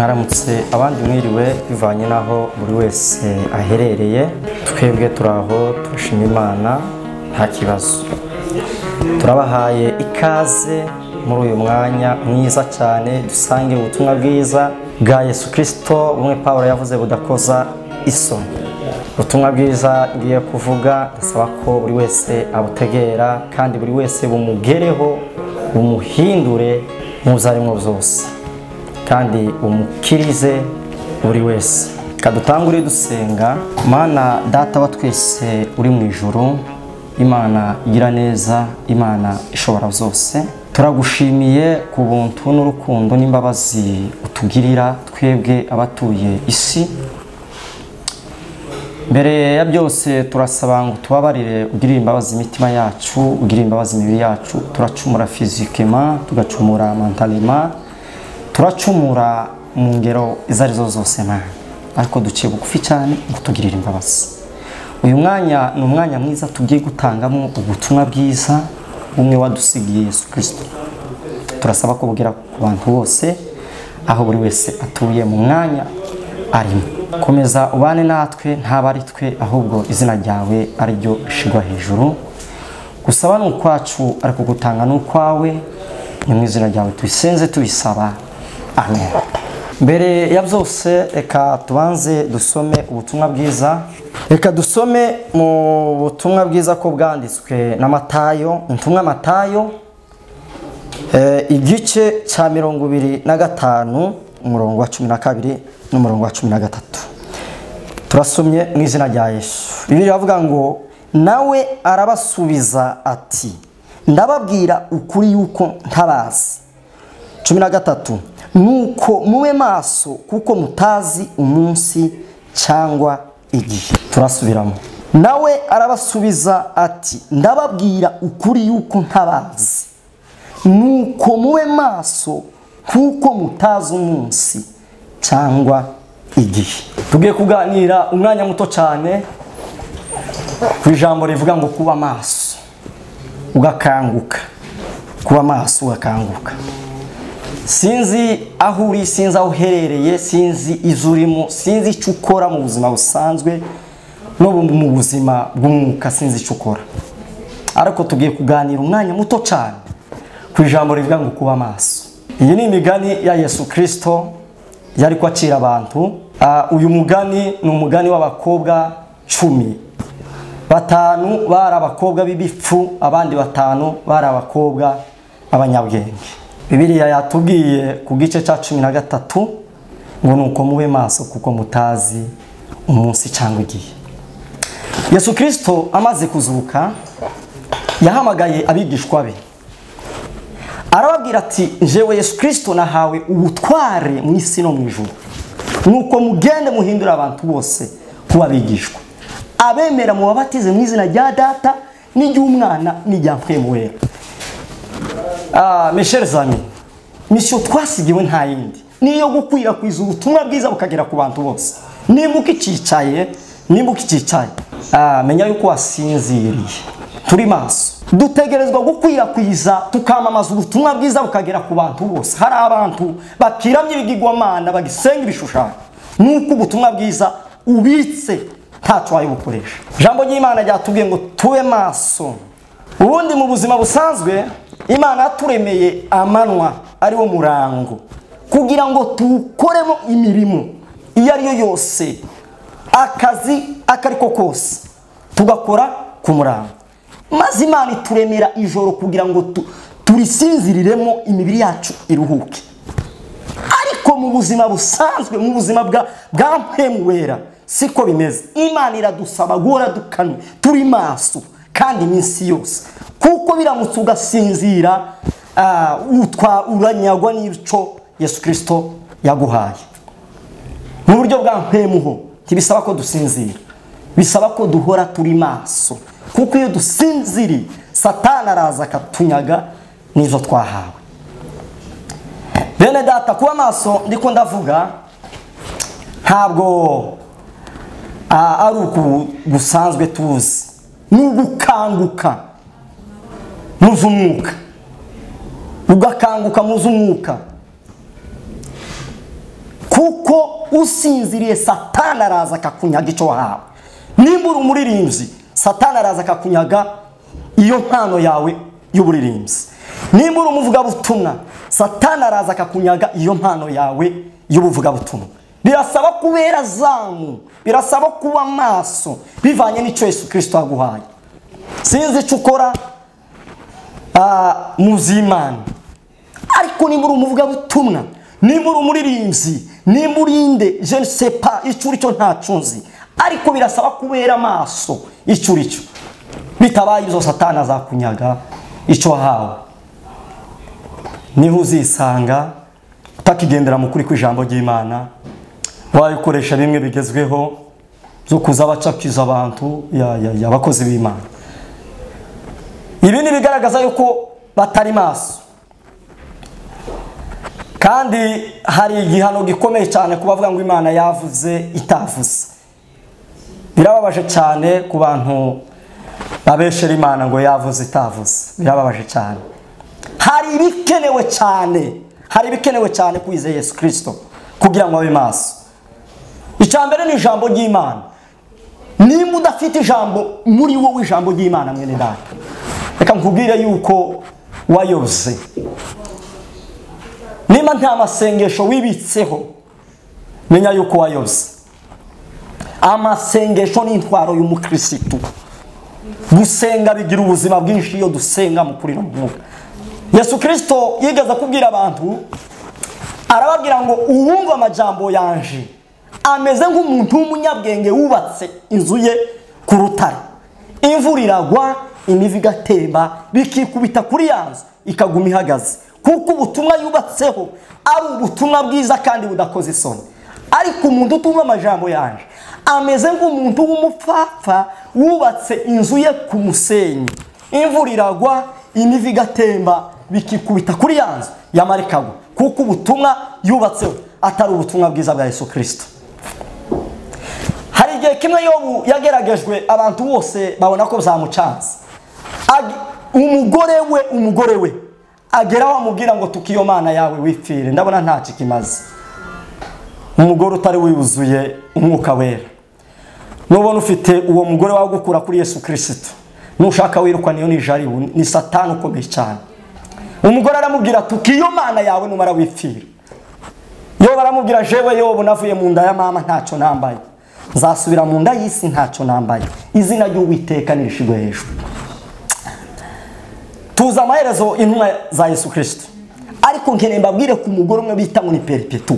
mwaramutse abandi mwiriwe bivanye naho buri wese aherereye. Twebwe turaho turashima Imana nta kibazo. Turabahaye ikaze muri uyu mwanya mwiza cyane dusange ubutumwa bwiza bwa Yesu Kristo bumwe Paulo yavuze budakoza isoni. Ubutumwa bwiza ngiye kuvuga ndasaba ko buri wese abutegera kandi buri wese bumugereho bumuhindure muzarimo byose kandi umukirize buri wese. Kadutangure dusenga. Mana data wa twese uri mu ijuru, Imana igira neza, Imana ishobora byose, turagushimiye ku buntu n'urukundo n'imbabazi utugirira twebwe abatuye isi. Mbere ya byose turasaba ngo tubabarire, ugirire imbabazi imitima yacu, ugirire imbabazi imibiri yacu. Turacumura fizikema, tugacumura mentalema, turacumura mu ngero izo arizo zose Mana, ariko duciye bugufi cyane ngo tugirire imbabazi. Uyu mwanya ni umwanya mwiza tugiye gutangamo ubutumwa bwiza bumwe wadusigiye Yesu Kristo. Turasaba ko bugera ku bantu bose aho buri wese atuye mu mwanya arimo. Komeza ubane natwe, ntabari twe ahubwo izina ryawe ari ryo rishigwa hejuru. Gusaba ni ukwacu ariko gutanga ni ukwawe, ni mu izina ryawe tubisenze tubisaba, amen. Mbere ya byose reka tubanze dusome ubutumwa bwiza. Reka dusome mu butumwa bwiza ko bwanditswe na Matayo, intumwa Matayo, igice cya 25 umurongo wa 12 n'umurongo wa 13. Turasomye mu izina rya Yesu. Bibiliya iravuga ngo nawe arabasubiza ati ndababwira ukuri yuko ntabazi. 13 nuko mube maso kuko mutazi umunsi cyangwa igihe. Turasubiramo. Nawe arabasubiza ati ndababwira ukuri yuko ntabazi. Nuko mube maso kuko mutazi umunsi cyangwa igihe. Tugiye kuganira umwanya muto cyane ku ijambo rivuga ngo kuba maso ugakanguka. Kuba maso ugakanguka. Sinzi aho uri, sinzi aho uherereye, sinzi izo urimo, sinzi icyo ukora mu buzima busanzwe no mu buzima bw'umwuka, sinzi icyo ukora, ariko tugiye kuganira umwanya muto cyane ku ijambo rivuga ngo kuba maso. Iyi ni imigani ya Yesu Kristo yari kwakira abantu. Uyu mugani ni umugani w'abakobwa 10. 5 bari abakobwa b'ibipfu, abandi 5 bari abakobwa b'abanyabwenge. Bibiliya yatubwiye ku gice cya 13 ngo nuko mube maso kuko mutazi umunsi cyangwa igihe. Yesu Kristo amaze kuzuka yahamagaye abigishwa be, arababwira ati jewe Yesu Kristo nahawe ubutware mu isi no mu ijuru, nuko mugende muhindura abantu bose kuba abigishwa, abemera mu babatize mu izina rya Data n'iry'Umwana n'irya Mpwemu Wera. Mes chers amis, mission twasigiwe nta yindi niyo gukwirakwiza ubutumwa bwiza bukagera ku bantu bose. Nimba ukicicaye menya yuko wasinziriye. Turi maso, dutegerezwa gukwirakwiza tukamamaza ubutumwa bwiza bukagera ku bantu bose. Hari abantu bakiramye ibigirwamana bagisenga ibishushanyo, nuko ubutumwa bwiza ubitse ntacyo wayibukoresha. Jambo ry'Imana ryatubwiye ngo tube maso. Ubundi mu buzima busanzwe Imana yaturemeye amanwa ari wo murango kugira ngo tukoremo imirimo iyo ari yo yose, akazi akariko kose tugakora ku murango. Maze Imana ituremera ijoro kugira ngo turisinziriremo imibiri yacu iruhuke. Ariko mu buzima busanzwe, mu buzima bwa Mpwemu Wera siko bimeze. Imana iradusaba guhora dukanwe turi maso kandi iminsi yose, kuko biramutse ugasinzira uranyagwa n'icyo Yesu Kristo yaguhaye. Mu buryo bwa Mpwemu ho ntibisaba ko dusinzira, bisaba ko duhora turi maso, kuko iyo dusinziriye Satani araza akatunyaga n'izo twahawe. Bene data, kuba maso ndiko ndavuga ntabwo ari uku gusanzwe tuzi, ni ugukanguka mu z'umwuka, ugakanguka mu z'umwuka. kuko usinziriye Satani araza akakunyaga icyo wahawe. Nimba uri umuririmbyi, Satani araza akakunyaga iyo mpano yawe y'uburirimbyi. Nimba uri umuvugabutumwa, Satani araza akakunyaga iyo mpano yawe y'ubuvugabutumwa. Birasaba kubera zamu, birasaba kuba maso bivanye n'icyo Yesu Kristo yaguhaye. Sinzi icyo ukora mu by'Imana, ariko nimba uri umuvugabutumwa, nimba uri umuririmbyi, nimba urinde je ne sais pas icyo uri cyo ntacunzi, ariko birasaba kubera maso icyo uri cyo. Bitabaye ibyo Satani azakunyaga icyo wahawe. Niho uzisanga utakigendera mu kuri kw'ijambo ry'Imana, wayikoresha bimwe bigezweho zo kuza bacakiza abantu y'abakozi b'Imana. Ibi ni bigaragaza yuko batari maso. Kandi hari igihano gikomeye cyane kubavuga ngo Imana yavuze itavuze. Birababaje cyane ku bantu babeshera Imana ngo yavuze itavuze. Birababaje cyane. Hari ibikenewe cyane kwizera Yesu Kristo kugira ngo abe maso. Icyambere ni ijambo ry'Imana. Nimba udafite ijambo muri wowe, ijambo ry'Imana mwene data, reka nkubwire yuko wayobye. Nimba nta masengesho wibitseho, menya yuko wayobye. Amasengesho ni intwaro y'umukristo. Gusenga bigira ubuzima bwinshi iyo dusenga mu kuri no mu mwuka. Yesu Kristo yigeze kubwira abantu, arababwira ngo uwumva amajambo yanje ameze nk'umuntu w'umunyabwenge wubatse inzu ye ku rutare. Imvura iragwa, imivu igatemba, bikikubita kuri yanzu ikaguma ihagaze, kuko ubutumwa yubatseho ari ubutumwa bwiza kandi budakoze isoni. Ariko umuntu utumva amajambo yanje ameze nk'umuntu w'umupfapfa wubatse inzu ye ku musenyi. Imvura iragwa, imivu igatemba, bikikubita kuri yanzu yamarikagwa, kuko ubutumwa yubatseho atari ubutumwa bwiza bwa Yesu Kristo. Hari igihe kimwe Yobu yageragejwe, abantu bose babona ko byamucanze. Umugore we ageraho amubwira ngo tukiyo Mana yawe wipfire, ndabona nta kimaze. Umugore utari wiyuzuye umwuka wera. Nubona ufite uwo mugore wagukura kuri Yesu Kristo, nushaka wirukwa niyo nijari, ni Satani ukomeye cyane. Umugore aramubwira tukiyo Mana yawe numara wipfire. Yobu aramubwira jewe Yobu navuye mu nda ya mama ntacyo nambaye, nzasubira mu nda y'isi ntacyo nambaye, izina ry'Uwiteka nirishigwe hejuru. Tuza amaherezo intumwa za Yesu Kristo, ariko nkeneye mbabwire ku mugore umwe bita ngo ni Perpetua.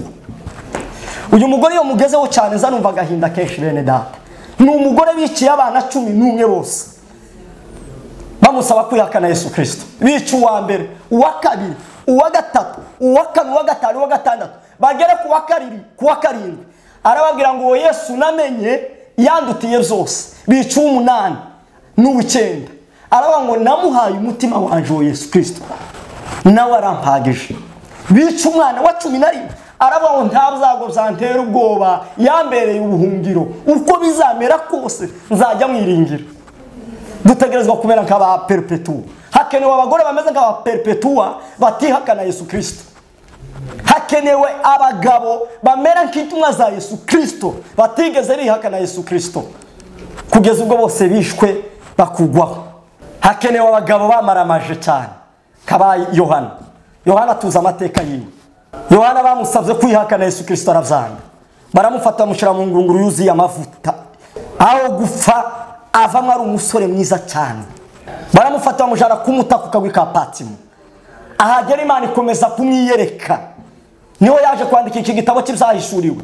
Uyu mugore iyo mugezeho cyane zanumva agahinda kenshi bene data. Ni umugore biciye abana 11 bose bamusaba kwihakana Yesu Kristo. Bica uwa mbere, uwa kabiri, uwa gatatu, uwa kane, uwa gatanu, uwa gatandatu, bagere kuwa karindwi. Arababwira ngo Yesu namenye yandutiye byose. Bica umunani n'uw'icyenda. Aravuga ngo namuhaye umutima wanje wo Yesu Kristo, nawe arampagije. Bica umwana wa 11. Aravuga ngo nta byago byantera ubwoba, yambereye ubuhungiro, uko bizamera kose nzajya mwiringira. Dutegerezwa kumera nk'aba Perpetua. Hakenewe abagore bameze nk'aba Perpetua batihakana Yesu Kristo. Hakenewe abagabo bamera nk'intumwa za Yesu Kristo batigeze bihakana Yesu Kristo kugeza ubwo bose bishwe bakugwaho. Hakenewe abagabo bamaramaje cyane kaba Yohana tuza amateka yiwe. Yohana bamusabye kwihakana Yesu Kristo aravyanga, baramufata bamushira mu ngunguru yuzuye amavuta, aho gupfa avamwe ari umusore mwiza cyane. Baramufata bamujana kumuta ku kagwi ka Patimo. Ahagera Imana ikomeza kumwiyereka, niho yaje kwandika iki gitabo cy'ibyahishuriwe.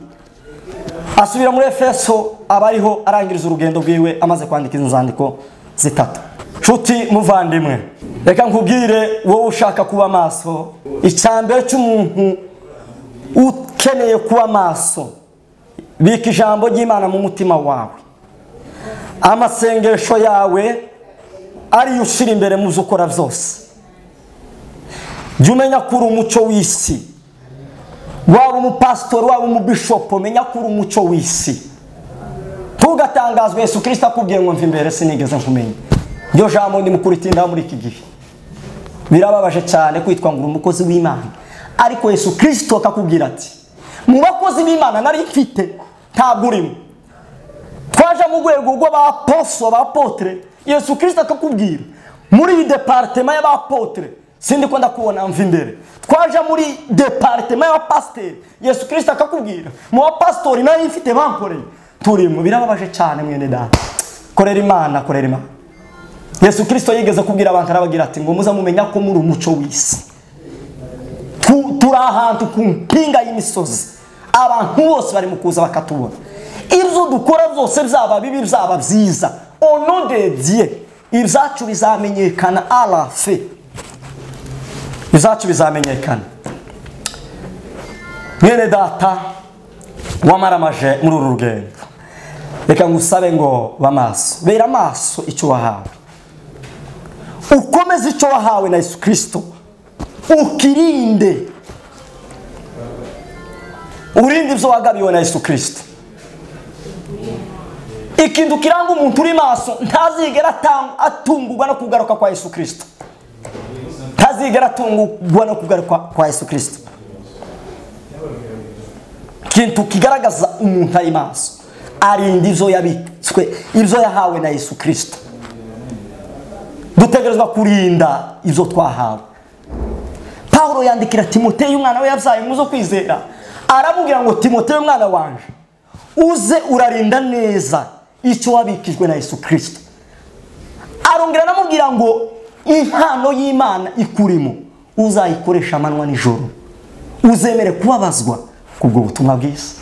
Asubira muri Efeso abariho arangiriza urugendo rwiwe amaze kwandika inzandiko zitatu. Nshuti muvandimwe, reka nkubwire wowe ushaka kuba maso, icyambere cy'umuntu ukeneye kuba maso, bika ijambo ry'Imana mu mutima wawe. Amasengesho yawe ari ushira imbere mu byo ukora byose. Jya umenya ko uri umucyo w'isi. Waba umupastori, waba umubishopo, menya ko uri umucyo w'isi. Tugatangazwe Yesu Kristo akubwiye ngo mva imbere sinigeze nkumenya. Ryo jambo ndi mukuritinda muri iki gihe. Birababaje cyane kwitwa ngo umukozi w'Imana, ariko Yesu Kristo akakubwira ati mu bakozi b'Imana nari mfite ntabwo urimo. Twaje mu rwego rw'abaposo abapotre Yesu Kristo akakubwira muri iyi departement y'abapotre sindi ko ndakubona mva imbere. Twaje muri departement y'abapasiteri Yesu Kristo akakubwira mu bapastori nari mfite bankoreye turimo. Birababaje cyane mwene data. Korera Imana, korera Imana. Yesu Kristo yigeze kubwira abantu arabagira ati ngo muza mumenya ko muri umuco w'isi. Turi ahantu ku mpinga y'imisozi, abantu bose bari mu kuza bakatubona. Ibyo dukora byose byaba bibi byaba byiza, au nom de Dieu ibyacu bizamenyekana à la fin. Ibyacu bizamenyekana. Mwene data wamaramaje muri uru rugendo, reka ngusabe ngo bamaso, bera amaso icyo wahawe, ukomeze icyo wahawe na Yesu Kristo, ukirinde urinde ibyo wagabiwe na Yesu Kristo. Ikintu kiranga umuntu uri maso ntazigera atungurwa no kugaruka kwa Yesu Kristo, ntazigera atungurwa no kugaruka kwa Yesu Kristo. Ikintu kigaragaza umuntu ari maso arinda ibyo yabitswe, ibyo yahawe na Yesu Kristo. Dutegerezwa kurinda ibyo twahawe. Paulo yandikira Timoteyo umwana we yabyaye muzo kwizera, aramubwira ngo Timoteyo umwana wanje uze urarinda neza icyo wabikijwe na Yesu Kristo. Arongera namubwira ngo impano y'Imana ikurimo uzayikoresha amanywa n'ijoro, uzemere kubabazwa kubwo butumwa bwiza.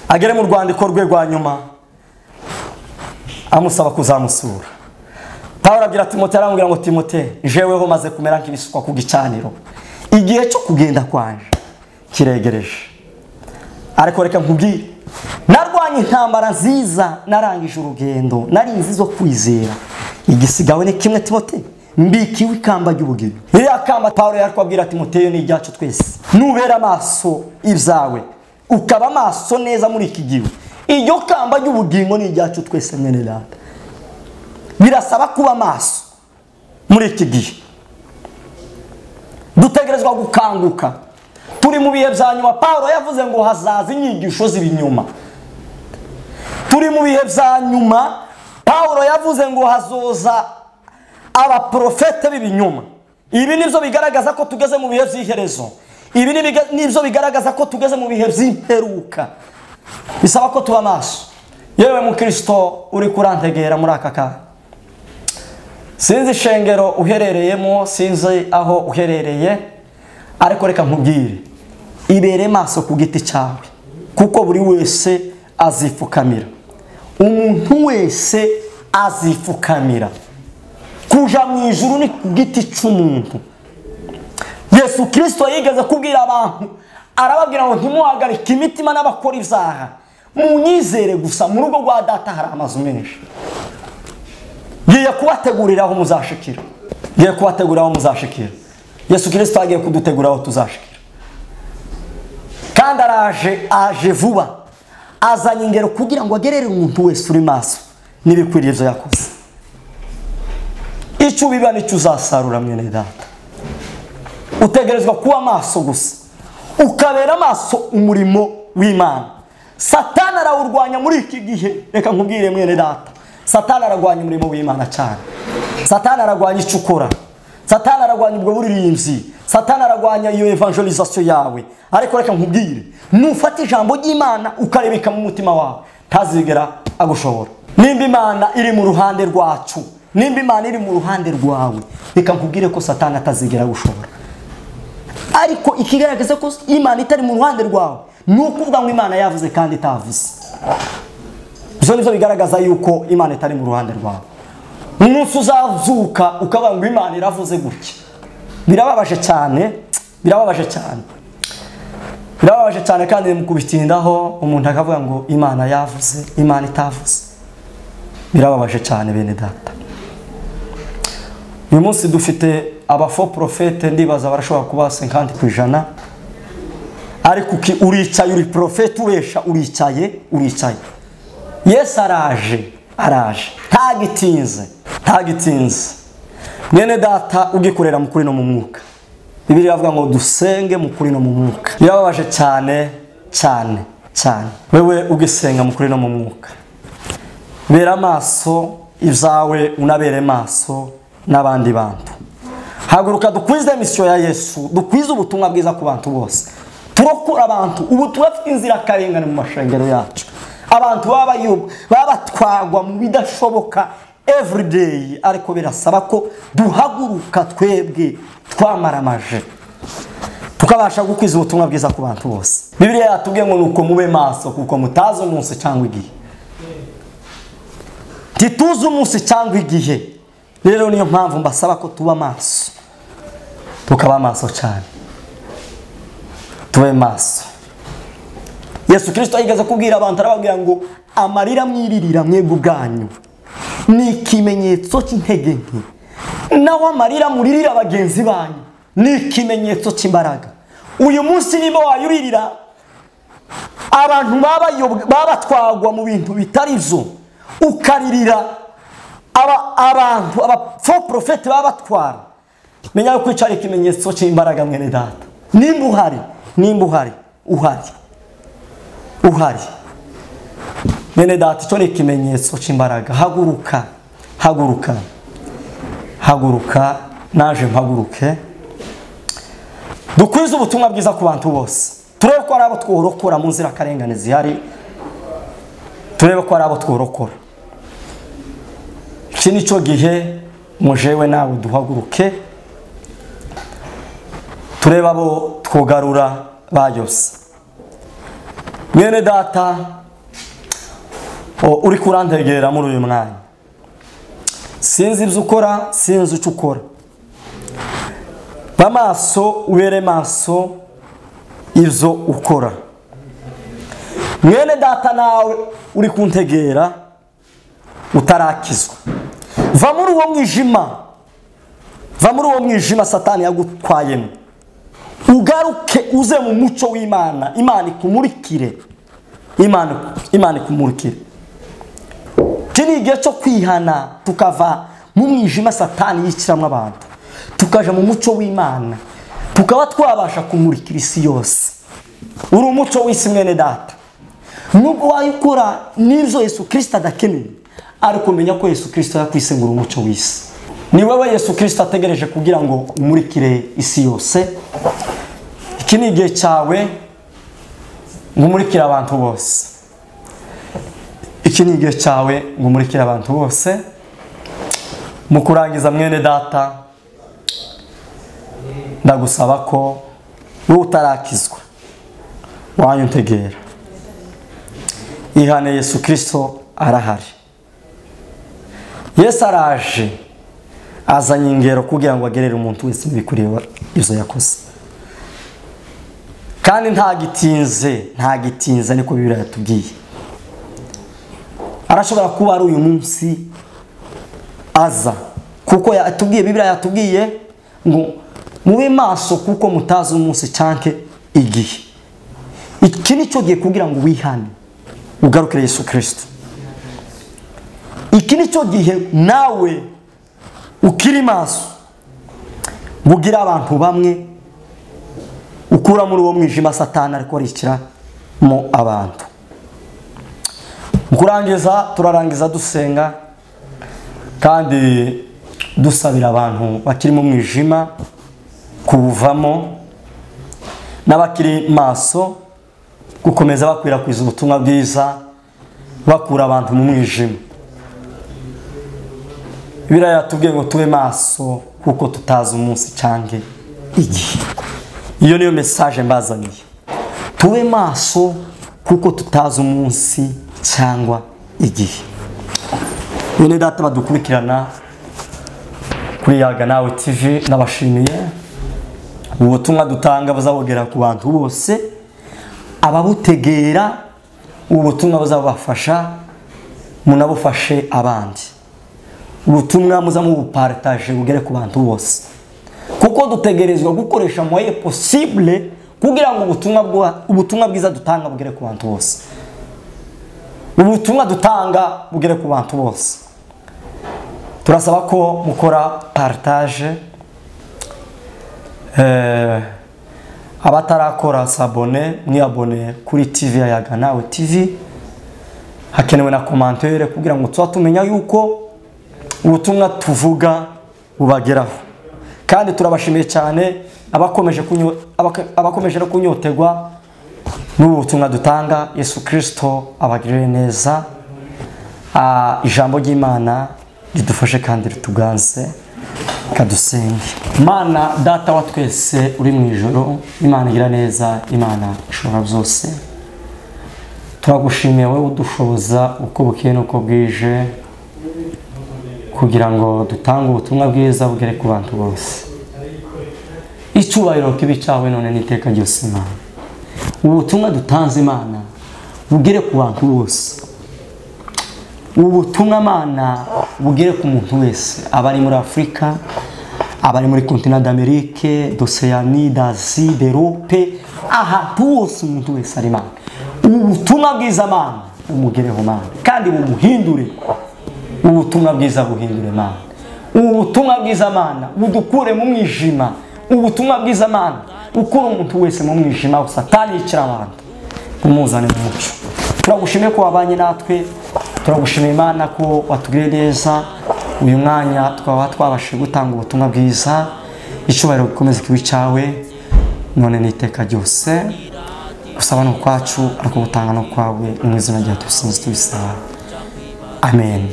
Agere mu rwandiko rwe rwa nyuma amusaba kuzamusura. Paulo abwira Timoteyo, aramubwira ngo Timoteyo jeweho maze kumera nk'ibisukwa ku gicaniro, igihe cyo kugenda kwanje kiregereje. Ariko reka nkubwire, narwanye intambara nziza, narangije urugendo, nari nzizo kwizera. Igisigawe ni kimwe Timoteyo, mbikiwe ikamba ry'ubugingo. Iriya kamba Paulo yakwabwira Timoteyo ni iryacu twese. Nubera amaso ibyawe, ukaba amaso neza muri iki gihe, iryo kamba ry'ubugingo ni iryacu twese mwene data. Birasaba kuba amaso muri iki gihe. Dutegerezwa gukanguka. Turi mu bihe bya nyuma. Paulo yavuze ngo hazaza inyigisho z'ibinyoma. Turi mu bihe bya nyuma. Paulo yavuze ngo hazoza abaprofete b'ibinyoma. Ibi nibyo bigaragaza ko tugeze mu bihe by'iherezo. Ibi nibyo bigaragaza ko tugeze mu bihe by'imperuka. Bisaba ko tuba maso. Yewe mu Kristo uri kurantegera muri aka kanya, sinzi shengero uherereyemo, sinzi aho uherereye, ariko reka nkubwire, ibere maso ku giti cyawe, kuko buri wese azipfukamira. Umuntu wese azipfukamira. Kuja mu ijuru ni ku giti cy'umuntu. Yesu Kristo yigeze kubwira abantu, arababwira ngo ntimuhagarike imitima n'abakora ibyaha, munyizere gusa, mu rugo rwa data hari amazu menshi. Ngiye kubategurira aho muzashikira. Ngiye kubategurira aho muzashikira. Yesu Kristo agiye kudutegura aho tuzashikira. Kandi aje vuba. Azanye ingero kugira ngo agerere umuntu wese uri maso n'ibikwiriye byo yakoze. Icyo biba nicyo uzasarura mwene data. Utegerezwa kuba maso gusa, ukabera maso umurimo w'Imana. Satani arawurwanya muri iki gihe. Reka nkubwire mwene data, Satani aragwanya umurimo w'Imana cyane. Satani aragwanya icyo ukora. Satani aragwanya ubwo buririmbyi. Satani aragwanya iyo evangelisation yawe. Ariko reka nkubwire, nufata ijambo ry'Imana ukarebeka mu mutima wawe, tazigera agushobora. Nimba Imana iri mu ruhande rwacu, nimba Imana iri mu ruhande rwawe, reka nkubwire ko Satani atazigera agushobora. Ariko ikigaragaza ko Imana itari mu ruhande rwawe, nukuvuga ngo Imana yavuze kandi itavuze. Ibyo nibyo bigaragaza yuko Imana itari mu ruhande rwawe. Umunsi uzavuka ukavuga ngo Imana iravuze gutya, birababaje cyane, birababaje cyane. Birababaje cyane kandi mukubitindaho umuntu akavuga ngo Imana yavuze, Imana itavuze. Birababaje cyane bene data. Uyu munsi dufite abafo profete, ndibaza barashobora kuba 50%. Ariko uricaye uri profete ubesha, uricaye. Yesu araje. Tagitinze. Mwene data ugikorera mukuri no mu mwuka. Bibiliya ivuga ngo dusenge mukuri no mu mwuka. Birababaje cyane cyane cyane. Wewe ugisenga mu kuri no mu mwuka, bera amaso ibyawe unabere maso n'abandi bantu. Haguruka dukwize misiyo ya Yesu, dukwize ubutumwa bwiza ku bantu bose, turokora abantu ubutumwa bw'inzira karengane mu mashengero yacu. Abantu babatwagwa mu bidashoboka everyday, ariko birasaba ko duhaguruka twebwe twamaramaje tukabasha gukwiza ubutumwa bwiza ku bantu bose. Bibiliya yatubwiye ngo nuko mube maso kuko mutazi umunsi cyangwa igihe. Tituzi umunsi cyangwa igihe. Rero niyo mpamvu mbasaba ko tuba maso, tukaba maso cyane, tube maso. Yesu Kristo yigeze kubwira abantu, arababwira ngo amarira mwiririra mwebwe ubwanyu ni ikimenyetso cy'intege nke, naho amarira muririra bagenzi banyu ni ikimenyetso cy'imbaraga. Uyu munsi niba wayuririra abantu babatwagwa mu bintu bitari byo, ukaririra abantu faux prophète babatwara, menya yuko icyo ari ikimenyetso cy'imbaraga mwene data. Nimba uhari mwene data, icyo ni ikimenyetso cy'imbaraga. Haguruka naje mpaguruke, dukwize ubutumwa bwiza ku bantu bose. Turebe ko ari abo tworokora mu nzira karengane zihari, turebe ko ari abo tworokora. Iki ni cyo gihe mujewe nawe duhaguruke, turebe abo twogarura bayose. Mwene data uri kurantegera muri uyu mwanya, sinzi ibyo ukora, sinzi icyo ukora. Bamaso ubere maso ibyo ukora. Mwene data nawe uri kuntegera utarakizwa, va muri uwo mwijima Satani yagutwayemo, ugaruke uze mu muco w'Imana. Imana ikumurikire. Iki ni igihe cyo kwihana, tukava mu mwijima Satani yiciramo abantu, tukaja mu muco w'Imana, tukaba twabasha kumurikira isi yose. Uri umuco w'isi mwene data, nubwo wayikora n'ibyo Yesu Kristo adakeneye, ariko menya ko Yesu Kristo yakwisengura umuco w'isi. Ni wewe Yesu Kristo ategereje kugira ngo umurikire isi yose. Iki ni igihe cyawe ngo umurikire abantu bose. Mu kurangiza mwene data, ndagusaba ko wowe utarakizwa wanyuntegera. Ihane, Yesu Kristo arahari. Yesu araje, azanye ingero kugira ngo agerere umuntu wese bikureba ibyo yakoze. Kandi nta gitinze niko Bibiliya yatubwiye. Arashobora kuba ari uyu munsi aza, kuko yatubwiye, Bibiliya yatubwiye ngo mube maso kuko mutazi umunsi cyangwa igihe. Iki ni cyo gihe kugira ngo wihane, ugarukire Yesu Kristo. Iki ni cyo gihe nawe ukiri maso, bugira abantu bamwe ukura muri uwo mwijima Satani ariko aricira mu abantu. Turarangiza dusenga kandi dusabira abantu bakiri mu mwijima kubuvamo, n'abakiri maso gukomeza bakwirakwiza ubutumwa bwiza, bakura abantu mu mwijima. Bibiliya yatubwiye ngo tube maso kuko tutazi umunsi cyangwa igihe. Iyo niyo message mbazaniye. Tube maso kuko tutazi umunsi cyangwa igihe. Bene data badukurikirana kuri Yaga Nawe TV, nabashimiye. Ubutumwa dutanga buzabogera ku bantu bose, ababutegera ubutumwa buzabafasha, munabufashe abandi. Ubutumwa muzamu bupartage bugere ku bantu bose, kuko dutegerezwa gukoresha moye possible kugira ngo ubutumwa bwiza dutanga bugere ku bantu bose. Ubutumwa dutanga bugere ku bantu bose. Turasaba ko mukora partage, abatarakora sabone mwiyabone kuri TV Yaga Nawe TV. Hakenewe na commentaire kugira ngo tuba tumenya yuko ubutumwa tuvuga bubageraho. Kandi turabashimiye cyane abakomeje no kunyotegwa n'ubutumwa dutanga. Yesu Kristo abagirire neza. Ijambo ry'Imana ridufashe kandi rituganze. Kadusenge. Mana data wa twese uri mu ijoro, Imana igira neza, Imana ishobora byose. Turagushimiye wowe udushoboza uko bukeye nuko bwije kugira ngo dutange ubutumwa bwiza bugere ku bantu bose. Icyubahiro kibi cyawe none n'iteka ryose Imana. Ubutumwa dutanze Imana bugere ku bantu bose. Ubutumwa Mana bugere ku muntu wese, abari muri Afrika, abari muri continent d'Amérique, d'Océanie, d'Asie, d'Europe, aha hose umuntu wese ari Mana. Ubutumwa bwiza Mana umugereho Mana kandi bumuhindure. Ubutumwa bwiza buhindure Mana. Ubutumwa bwiza Mana budukure mu mwijima. Ubutumwa bwiza Mana ukura umuntu wese mu mwijima Satani yicira abantu umuzane mu mucyo. Turagushimiye ko wabanye natwe. Turagushimiye Imana ko watugiriye neza uyu mwanya twabashije gutanga ubutumwa bwiza. Icyubahiro gikomeze kibi cyawe none n'iteka ryose. Usaba no kwacu ariko gutanga no kwawe mu izina rya Yesu tubisaba. Amen.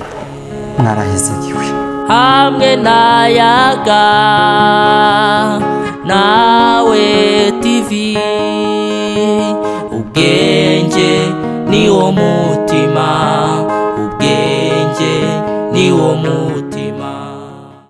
Narahizegiwe. Hamwe na Yaga Nawe TV, ubwenge ni wo